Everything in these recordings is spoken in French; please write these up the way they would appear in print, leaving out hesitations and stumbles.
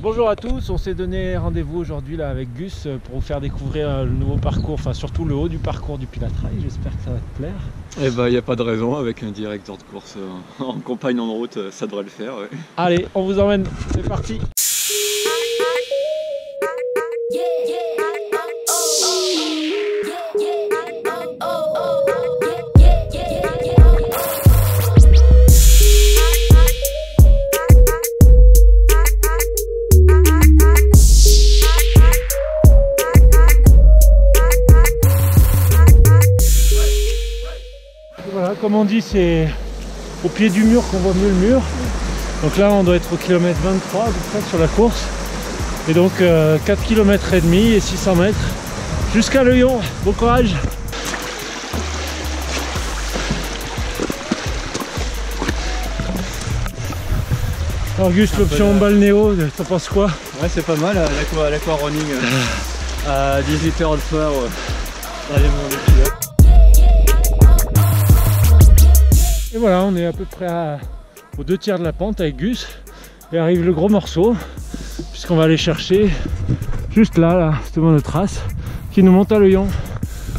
Bonjour à tous, on s'est donné rendez-vous aujourd'hui là avec Gus pour vous faire découvrir le nouveau parcours, enfin surtout le haut du parcours du Pilat Trail. J'espère que ça va te plaire. Eh ben, il n'y a pas de raison, avec un directeur de course en compagne en route, ça devrait le faire. Ouais. Allez, on vous emmène, c'est parti. Voilà, comme on dit, c'est au pied du mur qu'on voit mieux le mur. Donc là, on doit être au kilomètre 23 à peu près sur la course. Et donc 4 km et demi et 600 mètres jusqu'à Lyon. Bon courage! Auguste, l'option balnéo, t'en penses quoi? Ouais, c'est pas mal, l'aqua running à 18h le soir dans les monts des Pilat. Et voilà, on est à peu près aux 2 tiers de la pente avec Gus. Et arrive le gros morceau, puisqu'on va aller chercher juste là, justement notre trace, qui nous monte à Lyon.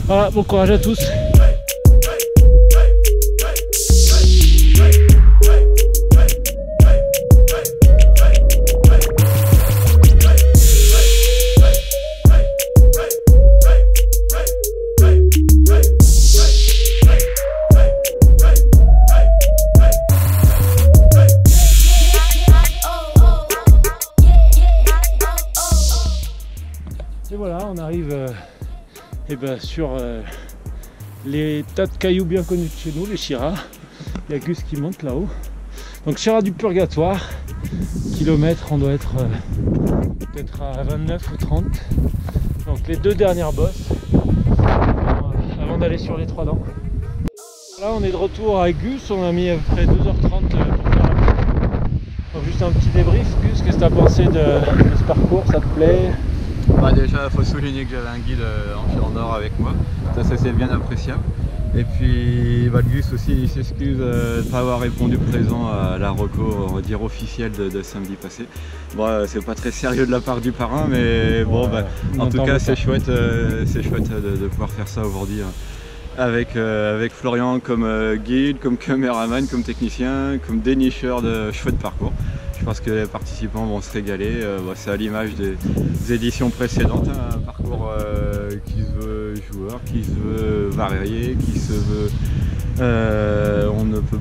Voilà, bon courage à tous. Et voilà, on arrive sur les tas de cailloux bien connus de chez nous, les Chiras. Il y a Gus qui monte là-haut. Donc Chiras du Purgatoire, kilomètre, on doit être peut-être à 29 ou 30. Donc les 2 dernières bosses avant d'aller sur les 3 dents. Là on est de retour avec Gus, on a mis à peu près 2h30 pour faire la boucle. Donc juste un petit débrief. Gus, qu'est-ce que tu as pensé de ce parcours, ça te plaît? Bah déjà, il faut souligner que j'avais un guide en or avec moi, ça c'est bien appréciable. Et puis bah, Gus aussi, il s'excuse de ne pas avoir répondu présent à la reco, on va dire officielle de samedi passé. Bon, c'est pas très sérieux de la part du parrain, mais bon, bah, en tout cas c'est chouette, de pouvoir faire ça aujourd'hui. Avec Florian comme guide, comme caméraman, comme technicien, comme dénicheur de chouettes parcours. Je pense que les participants vont se régaler. C'est à l'image des éditions précédentes, hein, un parcours qui se veut joueur, qui se veut varié, qui se veut... on ne peut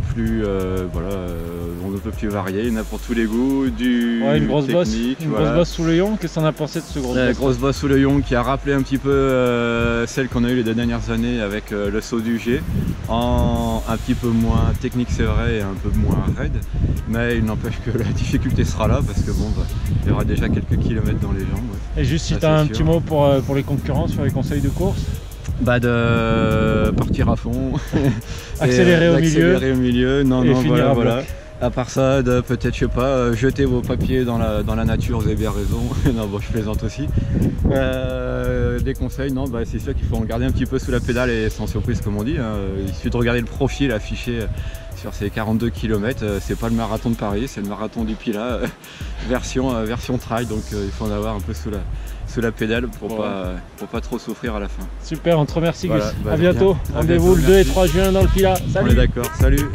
plus varier, il y en a pour tous les goûts, une grosse technique, grosse bosse sous le Lyon. Qu'est-ce qu'on a pensé de ce gros boss? La grosse bosse sous le Lyon qui a rappelé un petit peu celle qu'on a eu les 2 dernières années avec le saut du G, en un petit peu moins technique c'est vrai et un peu moins raide, mais il n'empêche que la difficulté sera là parce que bon, il y aura déjà quelques kilomètres dans les jambes. Ouais. Et juste si tu as un petit mot pour les concurrents sur les conseils de course? Bah de partir à fond, accélérer au milieu, non, finir voilà. À part ça, peut-être, je sais pas, jeter vos papiers dans la nature, vous avez bien raison. Non, bon, je plaisante aussi. Des conseils, non, bah, c'est sûr qu'il faut en garder un petit peu sous la pédale et sans surprise, comme on dit. Hein. Il suffit de regarder le profil affiché sur ces 42 km. C'est pas le marathon de Paris, c'est le marathon du Pilat, version trail. Donc il faut en avoir un peu sous la pédale pour pas trop souffrir à la fin. Super, on te remercie Gus. Voilà, à bientôt. Rendez-vous le 2 et 3 juin dans le Pilat. Salut. On est d'accord, salut.